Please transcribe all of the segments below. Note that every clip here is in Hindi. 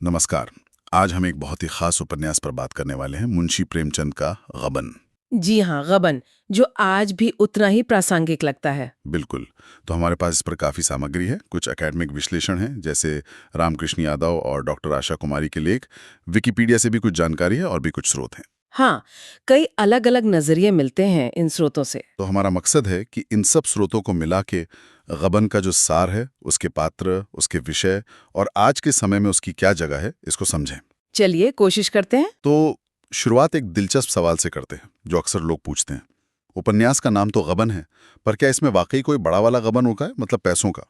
नमस्कार। आज हम एक बहुत ही खास उपन्यास पर बात करने वाले हैं, मुंशी प्रेमचंद का गबन। जी हाँ, गबन, जो आज भी उतना ही प्रासंगिक लगता है। बिल्कुल। तो हमारे पास इस पर काफ़ी सामग्री है, कुछ एकेडमिक विश्लेषण हैं जैसे रामकृष्ण यादव और डॉक्टर आशा कुमारी के लेख, विकिपीडिया से भी कुछ जानकारी है और भी कुछ स्रोत हैं। हाँ, कई अलग अलग नजरिए मिलते हैं इन स्रोतों से। तो हमारा मकसद है कि इन सब स्रोतों को मिला के गबन का जो सार है, उसके पात्र, उसके विषय और आज के समय में उसकी क्या जगह है, इसको समझें। चलिए कोशिश करते हैं। तो शुरुआत एक दिलचस्प सवाल से करते हैं जो अक्सर लोग पूछते हैं। उपन्यास का नाम तो गबन है, पर क्या इसमें वाकई कोई बड़ा वाला गबन होगा है, मतलब पैसों का?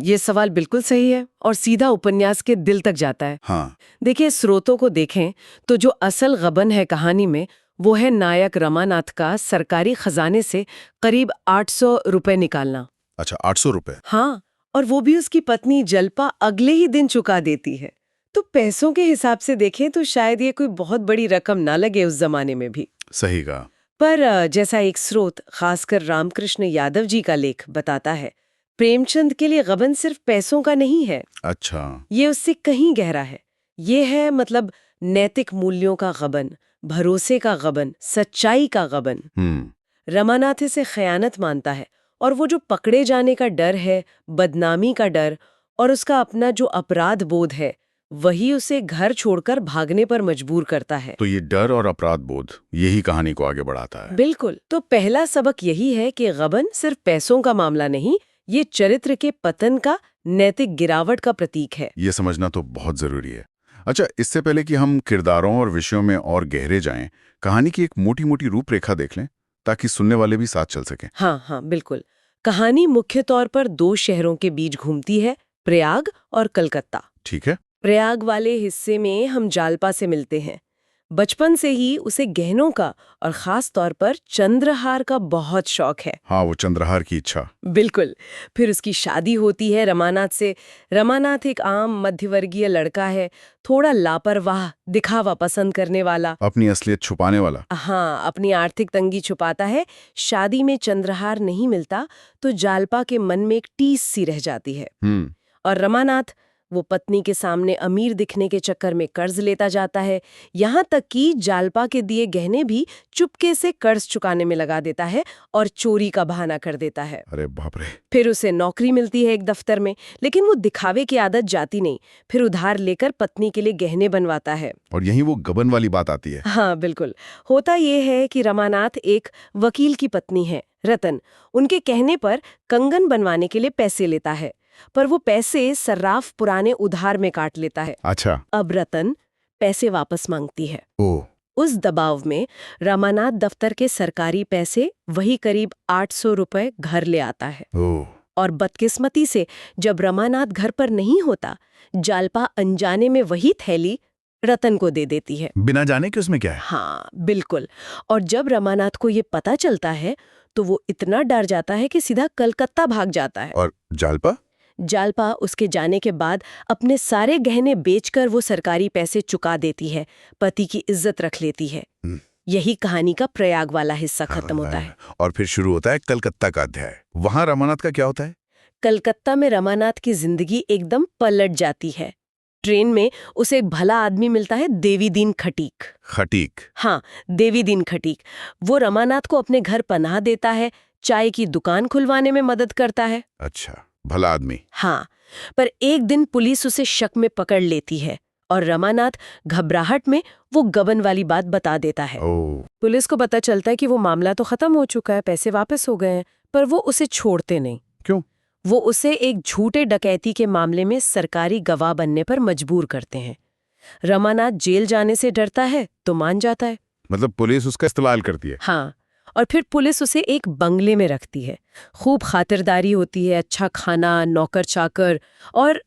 ये सवाल बिल्कुल सही है और सीधा उपन्यास के दिल तक जाता है। हाँ। देखिए, स्रोतों को देखें तो जो असल गबन है कहानी में, वो है नायक रमानाथ का सरकारी खजाने से करीब 800 रुपए निकालना। अच्छा, 800 रुपए? हाँ, और वो भी उसकी पत्नी जल्पा अगले ही दिन चुका देती है। तो पैसों के हिसाब से देखें तो शायद ये कोई बहुत बड़ी रकम ना लगे उस जमाने में भी। सही कहा। पर जैसा एक स्रोत, खासकर रामकृष्ण यादव जी का लेख बताता है, प्रेमचंद के लिए गबन सिर्फ पैसों का नहीं है। अच्छा। ये उससे कहीं गहरा है। ये है मतलब नैतिक मूल्यों का गबन, भरोसे का गबन, सच्चाई का गबन। रमानाथ इसे खयानत मानता है और वो जो पकड़े जाने का डर है, बदनामी का डर और उसका अपना जो अपराध बोध है, वही उसे घर छोड़कर भागने पर मजबूर करता है। तो ये डर और अपराध बोध यही कहानी को आगे बढ़ाता है। बिल्कुल। तो पहला सबक यही है कि गबन सिर्फ पैसों का मामला नहीं, ये चरित्र के पतन का, नैतिक गिरावट का प्रतीक है। ये समझना तो बहुत जरूरी है। अच्छा, इससे पहले कि हम किरदारों और विषयों में और गहरे जाएं, कहानी की एक मोटी मोटी रूपरेखा देख लें ताकि सुनने वाले भी साथ चल सकें। हाँ हाँ, बिल्कुल। कहानी मुख्य तौर पर दो शहरों के बीच घूमती है, प्रयाग और कलकत्ता। ठीक है। प्रयाग वाले हिस्से में हम जालपा से मिलते हैं। बचपन से ही उसे गहनों का और खास तौर पर चंद्रहार का बहुत शौक है। हाँ, वो चंद्रहार की इच्छा। बिल्कुल। फिर उसकी शादी होती है रमानाथ से। रमानाथ एक आम मध्यवर्गीय लड़का है, थोड़ा लापरवाह, दिखावा पसंद करने वाला। अपनी असलियत छुपाने वाला। हाँ, अपनी आर्थिक तंगी छुपाता है। शादी में चंद्रहार नहीं मिलता तो जालपा के मन में एक टीस सी रह जाती है। और रमानाथ वो पत्नी के सामने अमीर दिखने के चक्कर में कर्ज लेता जाता है, यहाँ तक कि जालपा के दिए गहने भी चुपके से कर्ज चुकाने में लगा देता है और चोरी का बहाना कर देता है। अरे बाप रे। फिर उसे नौकरी मिलती है एक दफ्तर में, लेकिन वो दिखावे की आदत जाती नहीं। फिर उधार लेकर पत्नी के लिए गहने बनवाता है। और यहीं वो गबन वाली बात आती है। हाँ बिल्कुल। होता ये है कि रमानाथ एक वकील की पत्नी है, रतन। उनके कहने पर कंगन बनवाने के लिए पैसे लेता है, पर वो पैसे सर्राफ पुराने उधार में काट लेता है। अच्छा। अब रतन पैसे वापस मांगती है। ओह। उस दबाव में रमानाथ दफ्तर के सरकारी पैसे, वही करीब 800 रुपए, घर ले आता है। ओह। और बदकिस्मती से जब रमानाथ घर पर नहीं होता, जालपा अनजाने में वही थैली रतन को दे देती है। बिना जाने कि उसमें क्या है? हाँ बिल्कुल। और जब रमानाथ को ये पता चलता है तो वो इतना डर जाता है कि सीधा कलकत्ता भाग जाता है। और जालपा? जालपा उसके जाने के बाद अपने सारे गहने बेचकर वो सरकारी पैसे चुका देती है, पति की इज्जत रख लेती है। यही कहानी का प्रयाग वाला हिस्सा खत्म होता है। और फिर शुरू होता है कलकत्ता का अध्याय। वहां रमानाथ का क्या होता है? कलकत्ता में रमानाथ की जिंदगी एकदम पलट जाती है। ट्रेन में उसे एक भला आदमी मिलता है, देवीदीन खटीक। खटीक? हाँ, देवीदीन खटीक। वो रमानाथ को अपने घर पनाह देता है, चाय की दुकान खुलवाने में मदद करता है। अच्छा, भला आदमी। हाँ, पर एक दिन पुलिस उसे शक में पकड़ लेती है और रमानाथ घबराहट में वो गबन वाली बात बता देता है। पुलिस को पता चलता है कि वो मामला तो खत्म हो चुका है, पैसे वापस हो गए हैं, पर वो उसे छोड़ते नहीं। क्यों? वो उसे एक झूठे डकैती के मामले में सरकारी गवाह बनने पर मजबूर करते हैं। रमानाथ जेल जाने से डरता है तो मान जाता है। मतलब पुलिस उसका इस्तेमाल करती है? हाँ, और फिर पुलिस उसे एक बंगले में रखती है। खूब खातिरदारी होती है, अच्छा खाना, नौकर चाकर, और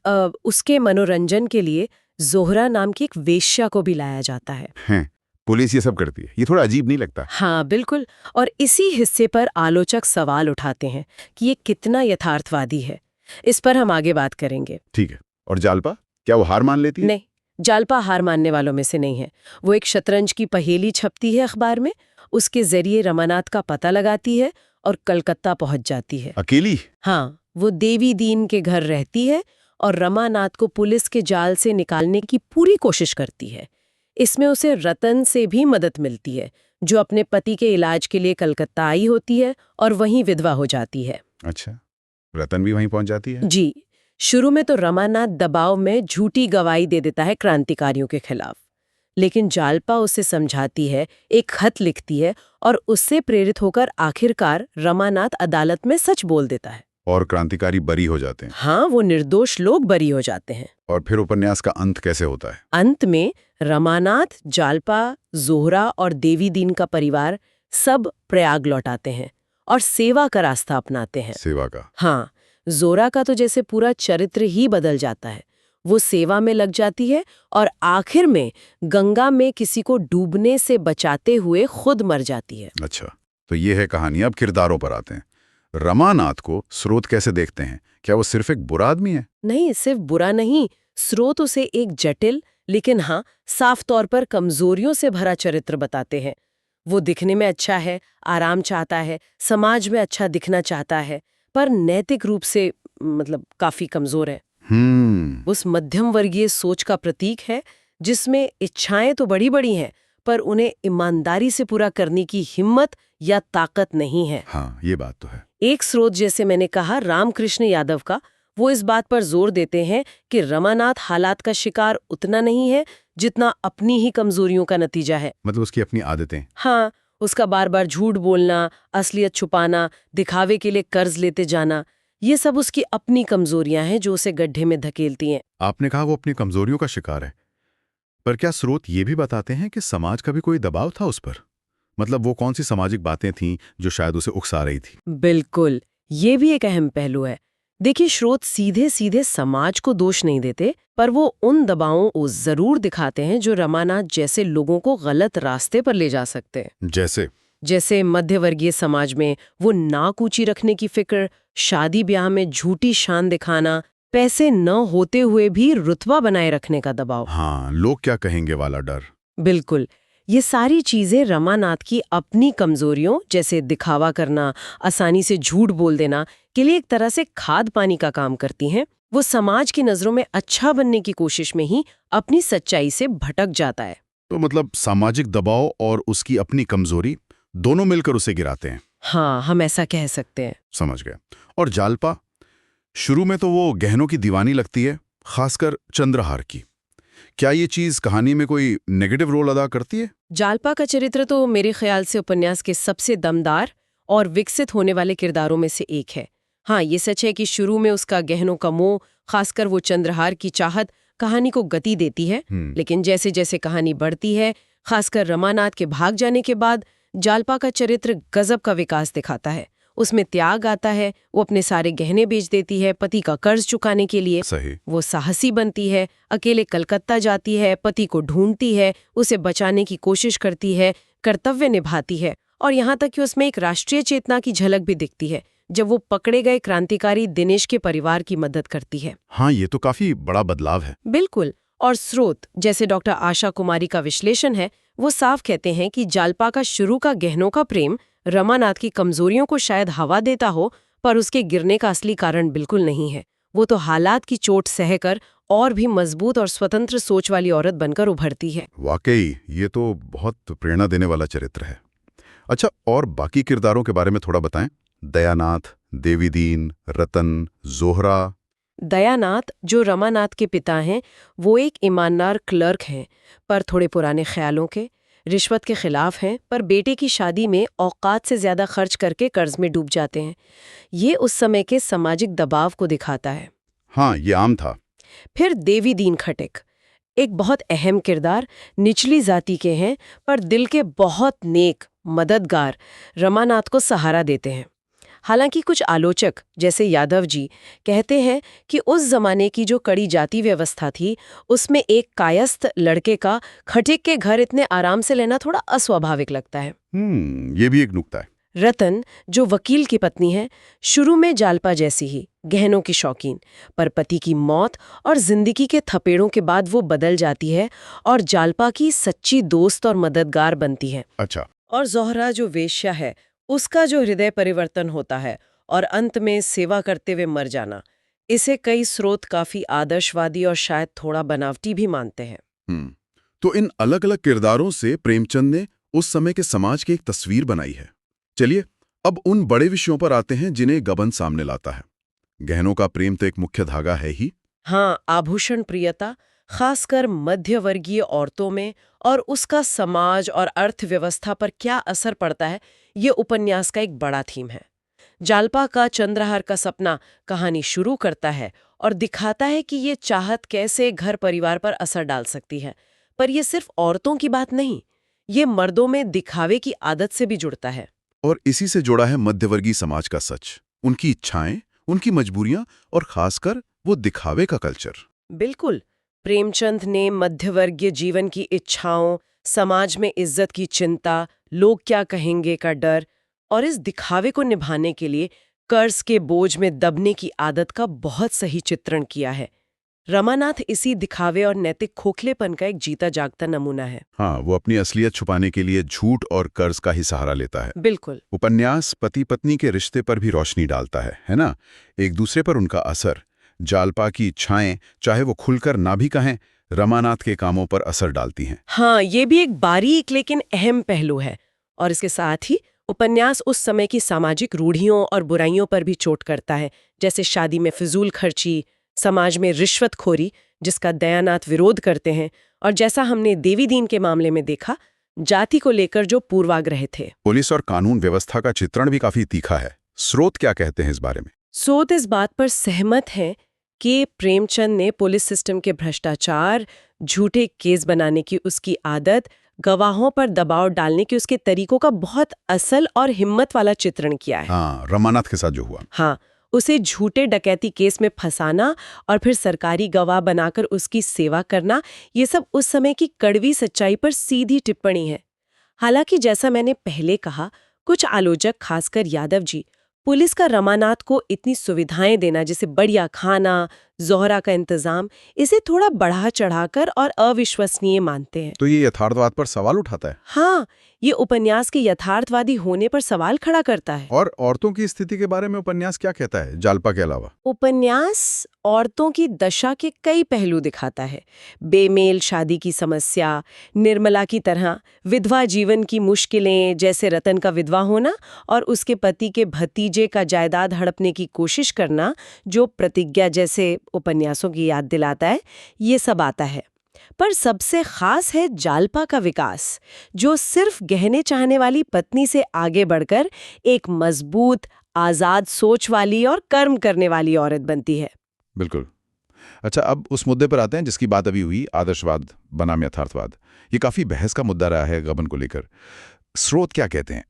उसके मनोरंजन के लिए जोहरा नाम की एक वेश्या को भी लाया जाता है। पुलिस ये सब करती है? ये थोड़ा अजीब नहीं लगता? हाँ बिल्कुल। और इसी हिस्से पर आलोचक सवाल उठाते हैं कि ये कितना यथार्थवादी है। इस पर हम आगे बात करेंगे। ठीक है। और जालपा, क्या वो हार मान लेती है? नहीं, जालपा हार मानने वालों में से नहीं है। वो एक शतरंज की पहेली छपती है अखबार में, उसके जरिए रमानाथ का पता लगाती है और कलकत्ता पहुंच जाती है। अकेली? हाँ, वो देवी दीन के घर रहती है और रमानाथ को पुलिस के जाल से निकालने की पूरी कोशिश करती है। इसमें उसे रतन से भी मदद मिलती है, जो अपने पति के इलाज के लिए कलकत्ता आई होती है और वहीं विधवा हो जाती है। अच्छा, रतन भी वहीं पहुंच जाती है? जी। शुरू में तो रमानाथ दबाव में झूठी गवाही दे देता है क्रांतिकारियों के खिलाफ, लेकिन जालपा उसे समझाती है, एक खत लिखती है और उससे प्रेरित होकर आखिरकार रमानाथ अदालत में सच बोल देता है। और क्रांतिकारी बरी हो जाते हैं। हाँ, वो निर्दोष लोग बरी हो जाते हैं। और फिर उपन्यास का अंत कैसे होता है? अंत में रमानाथ, जालपा, जोहरा और देवी दीन का परिवार सब प्रयाग लौटाते हैं और सेवा का रास्ता अपनाते हैं। सेवा का? हाँ, जोहरा का तो जैसे पूरा चरित्र ही बदल जाता है। वो सेवा में लग जाती है और आखिर में गंगा में किसी को डूबने से बचाते हुए खुद मर जाती है। अच्छा, तो ये है कहानी। अब किरदारों पर आते हैं। रमानाथ को स्रोत कैसे देखते हैं? क्या वो सिर्फ एक बुरा आदमी है? नहीं, सिर्फ बुरा नहीं, स्रोत उसे एक जटिल लेकिन हाँ साफ तौर पर कमजोरियों से भरा चरित्र बताते हैं। वो दिखने में अच्छा है, आराम चाहता है, समाज में अच्छा दिखना चाहता है, पर नैतिक रूप से काफी कमजोर है। उस मध्यम वर्गीय सोच का प्रतीक है जिसमें इच्छाएं तो बड़ी बड़ी हैं, पर उन्हें ईमानदारी से पूरा करने की हिम्मत या ताकत नहीं है। हाँ, ये बात तो है। एक स्रोत, जैसे मैंने कहा रामकृष्ण यादव का, वो इस बात पर जोर देते हैं कि रमानाथ हालात का शिकार उतना नहीं है जितना अपनी ही कमजोरियों का नतीजा है। मतलब उसकी अपनी आदतें? हाँ, उसका बार बार झूठ बोलना, असलियत छुपाना, दिखावे के लिए कर्ज लेते जाना, ये सब उसकी अपनी कमजोरियां हैं जो उसे गड्ढे में धकेलती हैं। आपने कहा वो अपनी कमजोरियों का शिकार है, पर क्या स्रोत ये भी बताते हैं कि समाज का भी कोई दबाव था उस पर? मतलब वो कौन सी सामाजिक बातें थीं जो शायद उसे उकसा रही थी? बिल्कुल, ये भी एक अहम पहलू है। देखिए, स्रोत सीधे सीधे समाज को दोष नहीं देते, पर वो उन दबावों को जरूर दिखाते हैं जो रमानाथ जैसे लोगों को गलत रास्ते पर ले जा सकते हैं। जैसे मध्यवर्गीय समाज में वो नाक ऊंची रखने की फिक्र, शादी ब्याह में झूठी शान दिखाना, पैसे न होते हुए भी रुतबा बनाए रखने का दबाव। हाँ, लोग क्या कहेंगे वाला डर। बिल्कुल, ये सारी चीजें रमानाथ की अपनी कमजोरियों जैसे दिखावा करना, आसानी से झूठ बोल देना के लिए एक तरह से खाद पानी का काम करती हैं। वो समाज की नजरों में अच्छा बनने की कोशिश में ही अपनी सच्चाई से भटक जाता है। तो मतलब सामाजिक दबाव और उसकी अपनी कमजोरी दोनों मिलकर उसे गिराते हैं। हाँ, हम ऐसा कह सकते हैं। समझ गया। और जालपा, शुरू में तो वो गहनों की दीवानी लगती है, खासकर चंद्रहार की। क्या ये चीज कहानी में कोई नेगेटिव रोल अदा करती है? जालपा का चरित्र तो मेरे ख्याल से उपन्यास के सबसे दमदार और विकसित होने वाले किरदारों में से एक है। हाँ, ये सच है कि शुरू में उसका गहनों का मोह, खासकर वो चंद्रहार की चाहत, कहानी को गति देती है। लेकिन जैसे जैसे कहानी बढ़ती है, खासकर रमानाथ के भाग जाने के बाद, जालपा का चरित्र गजब का विकास दिखाता है। उसमें त्याग आता है, वो अपने सारे गहने बेच देती है पति का कर्ज चुकाने के लिए। सही। वो साहसी बनती है, अकेले कलकत्ता जाती है, पति को ढूंढती है, उसे बचाने की कोशिश करती है, कर्तव्य निभाती है, और यहाँ तक कि उसमें एक राष्ट्रीय चेतना की झलक भी दिखती है जब वो पकड़े गए क्रांतिकारी दिनेश के परिवार की मदद करती है। हाँ, ये तो काफी बड़ा बदलाव है। बिल्कुल। और स्रोत, जैसे डॉक्टर आशा कुमारी का विश्लेषण है, वो साफ कहते हैं कि जालपा का शुरू का गहनों का प्रेम रमानाथ की कमजोरियों को शायद हवा देता हो, पर उसके गिरने का असली कारण बिल्कुल नहीं है। वो तो हालात की चोट सहकर और भी मजबूत और स्वतंत्र सोच वाली औरत बनकर उभरती है। वाकई ये तो बहुत प्रेरणा देने वाला चरित्र है। अच्छा, और बाकी किरदारों के बारे में थोड़ा बताएं। दयानाथ, देवीदीन, रतन, जोहरा। दयानाथ, जो रमानाथ के पिता हैं, वो एक ईमानदार क्लर्क हैं, पर थोड़े पुराने ख्यालों के, रिश्वत के खिलाफ हैं, पर बेटे की शादी में औकात से ज्यादा खर्च करके कर्ज में डूब जाते हैं। ये उस समय के सामाजिक दबाव को दिखाता है। हाँ, ये आम था। फिर देवी दीन खटिक, एक बहुत अहम किरदार, निचली जाति के हैं, पर दिल के बहुत नेक, मददगार, रमानाथ को सहारा देते हैं। हालांकि कुछ आलोचक, जैसे यादव जी, कहते हैं कि उस जमाने की जो कड़ी जाति व्यवस्था थी, उसमें एक कायस्थ लड़के का खटिक के घर इतने आराम से लेना थोड़ा अस्वाभाविक लगता है। ये भी एक नुक्ता है। रतन, जो वकील की पत्नी है, शुरू में जालपा जैसी ही गहनों की शौकीन, पर पति की मौत और जिंदगी के थपेड़ों के बाद वो बदल जाती है और जालपा की सच्ची दोस्त और मददगार बनती है। अच्छा। और जोहरा, जो वेश्या है, उसका जो हृदय परिवर्तन होता है और अंत में सेवा करते हुए मर जाना, इसे कई स्रोत काफी आदर्शवादी और शायद थोड़ा बनावटी भी मानते हैं। तो इन अलग अलग किरदारों से प्रेमचंद ने उस समय के समाज की एक तस्वीर बनाई है। चलिए अब उन बड़े विषयों पर आते हैं जिन्हें गबन सामने लाता है। गहनों का प्रेम तो एक मुख्य धागा है ही। हाँ, आभूषण प्रियता, खासकर मध्यवर्गीय औरतों में, और उसका समाज और अर्थव्यवस्था पर क्या असर पड़ता है, ये उपन्यास का एक बड़ा थीम है। जालपा का चंद्रहार का सपना कहानी शुरू करता है और दिखाता है कि ये चाहत कैसे घर परिवार पर असर डाल सकती है। पर ये सिर्फ औरतों की बात नहीं, ये मर्दों में दिखावे की आदत से भी जुड़ता है। और इसी से जुड़ा है मध्यवर्गीय समाज का सच, उनकी इच्छाएं, उनकी मजबूरियां और खासकर वो दिखावे का कल्चर। बिल्कुल, प्रेमचंद ने मध्यवर्गीय जीवन की इच्छाओं, समाज में इज्जत की चिंता, लोग क्या कहेंगे का डर और इस दिखावे को निभाने के लिए कर्ज के बोझ में दबने की आदत का बहुत सही चित्रण किया है। रमानाथ इसी दिखावे और नैतिक खोखलेपन का एक जीता जागता नमूना है। हाँ, वो अपनी असलियत छुपाने के लिए झूठ और कर्ज का ही सहारा लेता है। बिल्कुल। उपन्यास पति पत्नी के रिश्ते पर भी रोशनी डालता है ना? एक दूसरे पर उनका असर, जालपा की इच्छाएं, चाहे वो खुलकर ना भी कहें, रमानाथ के कामों पर असर डालती हैं। हाँ, ये भी एक बारीक लेकिन अहम पहलू है। और इसके साथ ही उपन्यास उस समय की सामाजिक रूढ़ियों और बुराइयों पर भी चोट करता है, जैसे शादी में फिजूल खर्ची, समाज में रिश्वतखोरी, जिसका दयानाथ विरोध करते हैं, और जैसा हमने देवी दीन के मामले में देखा, जाति को लेकर जो पूर्वाग्रह थे। पुलिस और कानून व्यवस्था का चित्रण भी काफी तीखा है। स्रोत क्या कहते हैं इस बारे में? स्रोत इस बात पर सहमत हैं कि प्रेमचंद ने पुलिस सिस्टम के भ्रष्टाचार, झूठे केस बनाने की उसकी आदत, गवाहों पर दबाव डालने के उसके तरीकों का बहुत असल और हिम्मत वाला चित्रण किया है। हाँ, रमानाथ के साथ जो हुआ। हाँ, उसे झूठे डकैती केस में फंसाना और फिर सरकारी गवाह बनाकर उसकी सेवा करना, ये सब उस समय की कड़वी सच्चाई पर सीधी टिप्पणी है। हालांकि जैसा मैंने पहले कहा, कुछ आलोचक, खासकर यादव जी, पुलिस का रमानाथ को इतनी सुविधाएं देना, जैसे बढ़िया खाना, जोहरा का इंतजाम, इसे थोड़ा बढ़ा चढ़ाकर और अविश्वसनीय मानते हैं। तो ये यथार्थवाद पर सवाल उठाता है। हाँ, ये उपन्यास के यथार्थवादी होने पर सवाल खड़ा करता है। और औरतों की स्थिति के बारे में उपन्यास क्या कहता है, जालपा के अलावा? उपन्यास औरतों की दशा के कई पहलू दिखाता है। बेमेल शादी की समस्या, निर्मला की तरह विधवा जीवन की मुश्किलें, जैसे रतन का विधवा होना और उसके पति के भतीजे का जायदाद हड़पने की कोशिश करना, जो प्रतिज्ञा जैसे उपन्यासों की याद दिलाता है, ये सब आता है। पर सबसे खास है जालपा का विकास, जो सिर्फ गहने चाहने वाली पत्नी से आगे बढ़कर एक मजबूत, आजाद सोच वाली और कर्म करने वाली औरत बनती है। बिल्कुल। अच्छा, अब उस मुद्दे पर आते हैं जिसकी बात अभी हुई, आदर्शवाद बनाम यथार्थवाद। ये काफी बहस का मुद्दा रहा है गबन को लेकर। स्रोत क्या कहते हैं?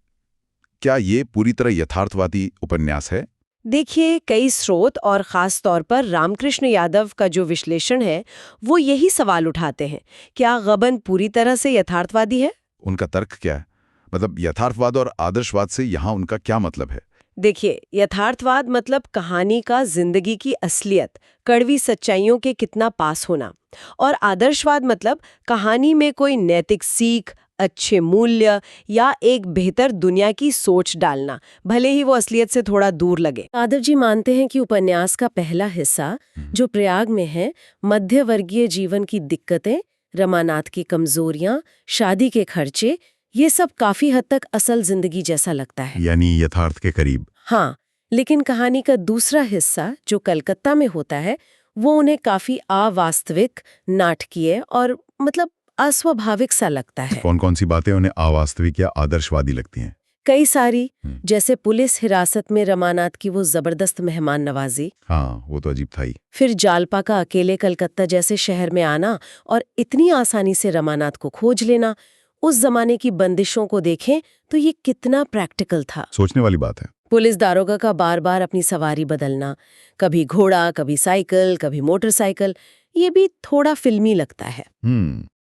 क्या ये पूरी तरह यथार्थवादी उपन्यास है? देखिए, कई स्रोत और खास तौर पर रामकृष्ण यादव का जो विश्लेषण है, वो यही सवाल उठाते हैं, क्या गबन पूरी तरह से यथार्थवादी है? उनका तर्क क्या है? मतलब यथार्थवाद और आदर्शवाद से यहाँ उनका क्या मतलब है? देखिए, यथार्थवाद मतलब कहानी का जिंदगी की असलियत, कड़वी सच्चाइयों के कितना पास होना, और आदर्शवाद मतलब कहानी में कोई नैतिक सीख, अच्छे मूल्य या एक बेहतर दुनिया की सोच डालना, भले ही वो असलियत से थोड़ा दूर लगे। यादव जी मानते हैं कि उपन्यास का पहला हिस्सा, जो प्रयाग में है, मध्यवर्गीय जीवन की दिक्कतें, रमानाथ की कमजोरियां, शादी के खर्चे, ये सब काफी हद तक असल जिंदगी जैसा लगता है, यानी यथार्थ के करीब। हाँ, लेकिन कहानी का दूसरा हिस्सा जो कलकत्ता में होता है, वो उन्हें काफी अवास्तविक, नाटकीय और मतलब अस्वाभाविक सा लगता है। कौन कौन सी बातें उन्हें अवास्तविक या आदर्शवादी लगती हैं? कई सारी, जैसे पुलिस हिरासत में रमानाथ की वो जबरदस्त मेहमान नवाजी, हाँ, वो तो अजीब था ही। फिर जालपा का अकेले कलकत्ता जैसे शहर में आना और इतनी आसानी से रमानाथ को खोज लेना, उस जमाने की बंदिशों को देखें तो ये कितना प्रैक्टिकल था। सोचने वाली बात है। पुलिस दारोगा का बार बार अपनी सवारी बदलना, कभी घोड़ा, कभी साइकिल, कभी मोटरसाइकिल, ये भी थोड़ा फिल्मी लगता है।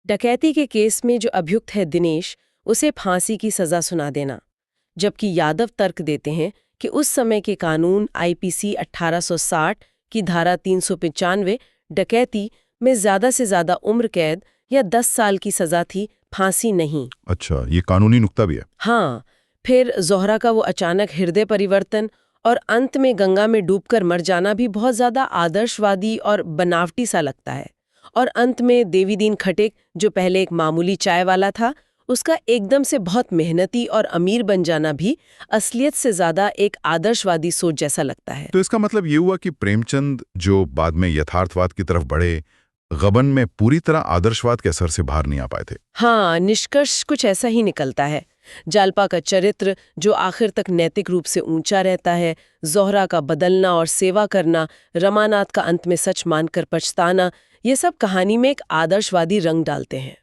डकैती के केस में जो अभियुक्त है दिनेश, उसे फांसी की सजा सुना देना, जबकि यादव तर्क देते हैं कि उस समय के कानून आईपीसी 1860 की धारा 395 डकैती में ज्यादा से ज्यादा उम्र कैद या 10 साल की सजा थी, फांसी नहीं। अच्छा, ये कानूनी नुक्ता भी है। हाँ, फिर जोहरा का वो अचानक हृदय परिवर्तन और अंत में गंगा में डूबकर मर जाना भी बहुत ज्यादा आदर्शवादी और बनावटी सा लगता है। और अंत में देवीदीन खटेक, जो पहले एक मामूली चाय वाला था, उसका एकदम से बहुत मेहनती और अमीर बन जाना भी असलियत से ज्यादा एक आदर्शवादी सोच जैसा लगता है। तो इसका मतलब ये हुआ कि प्रेमचंद, जो बाद में यथार्थवाद की तरफ बढ़े, गबन में पूरी तरह आदर्शवाद के असर से बाहर नहीं आ पाए थे। हाँ, निष्कर्ष कुछ ऐसा ही निकलता है। जालपा का चरित्र जो आखिर तक नैतिक रूप से ऊंचा रहता है, जोहरा का बदलना और सेवा करना, रमानाथ का अंत में सच मानकर पछताना, ये सब कहानी में एक आदर्शवादी रंग डालते हैं।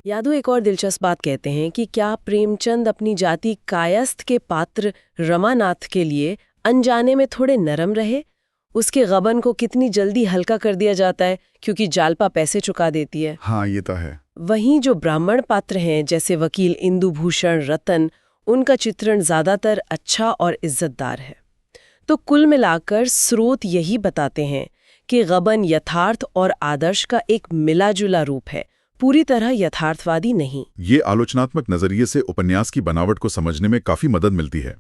यादव एक और दिलचस्प बात कहते हैं कि क्या प्रेमचंद अपनी जाति कायस्थ के पात्र रमानाथ के लिए अनजाने में थोड़े नरम रहे? उसके गबन को कितनी जल्दी हल्का कर दिया जाता है क्योंकि जालपा पैसे चुका देती है। हाँ, ये तो है। वहीं जो ब्राह्मण पात्र हैं, जैसे वकील इंदुभूषण, रतन, उनका चित्रण ज्यादातर अच्छा और इज्जतदार है। तो कुल मिलाकर स्रोत यही बताते हैं कि गबन यथार्थ और आदर्श का एक मिला-जुला रूप है, पूरी तरह यथार्थवादी नहीं। ये आलोचनात्मक नजरिए से उपन्यास की बनावट को समझने में काफी मदद मिलती है।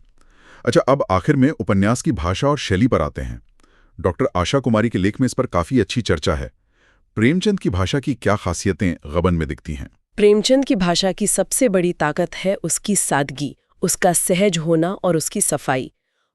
अच्छा, अब आखिर में उपन्यास की भाषा और शैली पर आते हैं। डॉक्टर आशा कुमारी के लेख में इस पर काफी अच्छी चर्चा है। प्रेमचंद की भाषा की क्या खासियतें गबन में दिखती हैं? प्रेमचंद की भाषा की सबसे बड़ी ताकत है उसकी सादगी, उसका सहज होना और उसकी सफाई।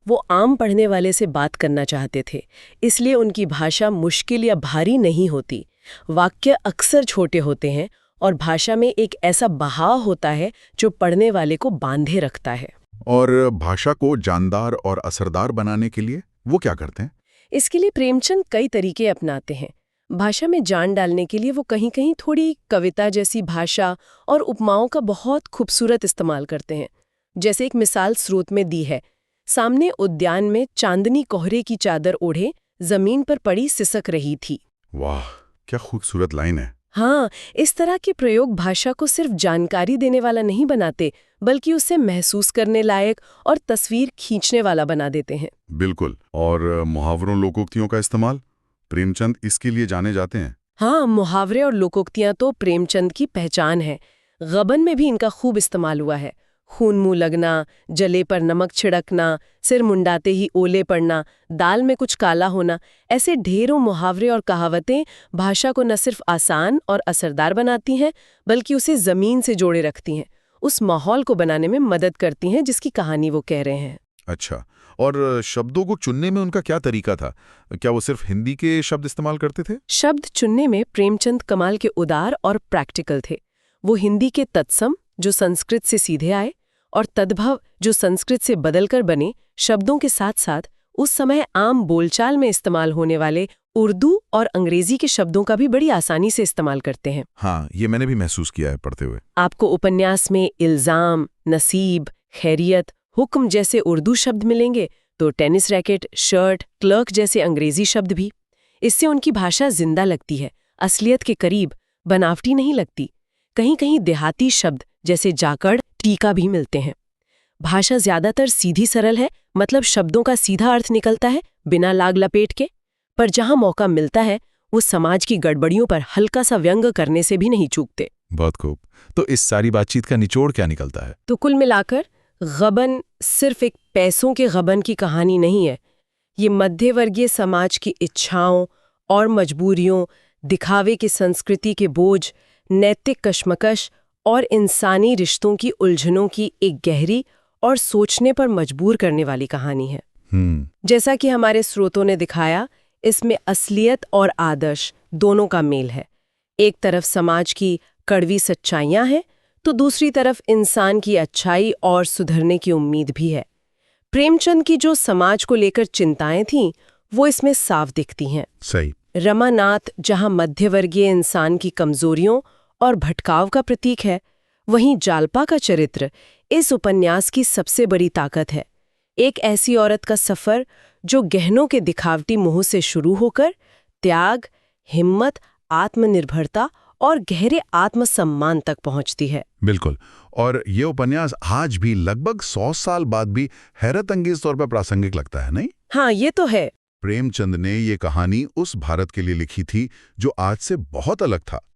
वो आम पढ़ने वाले से बात करना चाहते थे, इसलिए उनकी भाषा मुश्किल या भारी नहीं होती। वाक्य अक्सर छोटे होते हैं और भाषा में एक ऐसा बहाव होता है जो पढ़ने वाले को बांधे रखता है। और भाषा को जानदार और असरदार बनाने के लिए वो क्या करते हैं? इसके लिए प्रेमचंद कई तरीके अपनाते हैं। भाषा में जान डालने के लिए वो कहीं-कहीं थोड़ी कविता जैसी भाषा और उपमाओं का बहुत खूबसूरत इस्तेमाल करते हैं। जैसे एक मिसाल स्रोत में दी है, सामने उद्यान में चांदनी कोहरे की चादर ओढ़े जमीन पर पड़ी सिसक रही थी। वाह, क्या खूबसूरत लाइन है। हाँ, इस तरह के प्रयोग भाषा को सिर्फ जानकारी देने वाला नहीं बनाते, बल्कि उसे महसूस करने लायक और तस्वीर खींचने वाला बना देते हैं। बिल्कुल। और मुहावरों, लोकोक्तियों का इस्तेमाल, प्रेमचंद इसके लिए जाने जाते हैं। हाँ, मुहावरे और लोकोक्तियां तो प्रेमचंद की पहचान है। गबन में भी इनका खूब इस्तेमाल हुआ है। खून मुंह लगना, जले पर नमक छिड़कना, सिर मुंडाते ही ओले पड़ना, दाल में कुछ काला होना, ऐसे ढेरों मुहावरे और कहावतें भाषा को न सिर्फ आसान और असरदार बनाती हैं, बल्कि उसे जमीन से जोड़े रखती हैं, उस माहौल को बनाने में मदद करती हैं जिसकी कहानी वो कह रहे हैं। अच्छा, और शब्दों को चुनने में उनका क्या तरीका था? क्या वो सिर्फ हिंदी के शब्द इस्तेमाल करते थे? शब्द चुनने में प्रेमचंद कमाल के उदार और प्रैक्टिकल थे। वो हिंदी के तत्सम, जो संस्कृत से सीधे आए, और तद्भव, जो संस्कृत से बदलकर बने, शब्दों के साथ साथ उस समय आम बोलचाल में इस्तेमाल होने वाले उर्दू और अंग्रेजी के शब्दों का भी बड़ी आसानी से इस्तेमाल करते हैं। हाँ, ये मैंने भी महसूस किया है पढ़ते हुए। आपको उपन्यास में इल्जाम, नसीब, खैरियत, हुक्म जैसे उर्दू शब्द मिलेंगे, तो टेनिस रैकेट, शर्ट, क्लर्क जैसे अंग्रेजी शब्द भी। इससे उनकी भाषा जिंदा लगती है, असलियत के करीब, बनावटी नहीं लगती। कहीं कहीं देहाती शब्द जैसे जाकड़, टीका भी मिलते हैं। भाषा ज्यादातर सीधी सरल है, मतलब शब्दों का सीधा अर्थ निकलता है बिना लाग लपेट के। पर जहां मौका मिलता है, वो समाज की गड़बड़ियों पर हल्का सा व्यंग करने से भी नहीं चूकते। बहुत खूब। तो इस सारी बातचीत का निचोड़ क्या निकलता है? तो कुल मिलाकर गबन सिर्फ एक पैसों के गबन की कहानी नहीं है। ये मध्यवर्गीय समाज की इच्छाओं और मजबूरियों, दिखावे की संस्कृति के बोझ, नैतिक कश्मकश और इंसानी रिश्तों की उलझनों की एक गहरी और सोचने पर मजबूर करने वाली कहानी है। जैसा कि हमारे स्रोतों ने दिखाया, इसमें असलियत और आदर्श दोनों का मेल है। एक तरफ समाज की कड़वी सच्चाइयां हैं, तो दूसरी तरफ इंसान की अच्छाई और सुधरने की उम्मीद भी है। प्रेमचंद की जो समाज को लेकर चिंताएं थीं, वो इसमें साफ दिखती हैं। सही। रमानाथ जहां मध्यवर्गीय इंसान की कमजोरियों और भटकाव का प्रतीक है, वहीं जालपा का चरित्र इस उपन्यास की सबसे बड़ी ताकत है। एक ऐसी औरत का सफर जो गहनों के दिखावटी मोह से शुरू होकर त्याग, हिम्मत, आत्मनिर्भरता और गहरे आत्मसम्मान तक पहुंचती है। बिल्कुल। और ये उपन्यास आज भी लगभग 100 साल बाद भी हैरत अंगेज तौर पर प्रासंगिक लगता है, नहीं? हाँ, ये तो है। प्रेमचंद ने ये कहानी उस भारत के लिए लिखी थी जो आज से बहुत अलग था।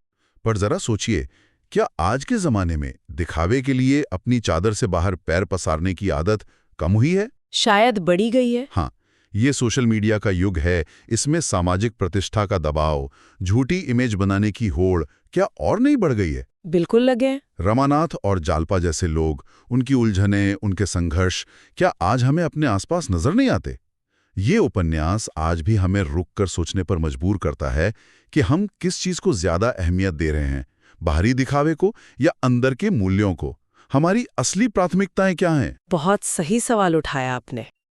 पर जरा सोचिए, क्या आज के जमाने में दिखावे के लिए अपनी चादर से बाहर पैर पसारने की आदत कम हुई है? शायद बढ़ी गई है। हाँ, ये सोशल मीडिया का युग है, इसमें सामाजिक प्रतिष्ठा का दबाव, झूठी इमेज बनाने की होड़ क्या और नहीं बढ़ गई है? बिल्कुल लगे। रमानाथ और जालपा जैसे लोग, उनकी उलझनें, उनके संघर्ष, क्या आज हमें अपने आसपास नजर नहीं आते? ये उपन्यास आज भी हमें रुक कर सोचने पर मजबूर करता है कि हम किस चीज को ज्यादा अहमियत दे रहे हैं, बाहरी दिखावे को या अंदर के मूल्यों को? हमारी असली प्राथमिकताएं क्या हैं? बहुत सही सवाल उठाया आपने।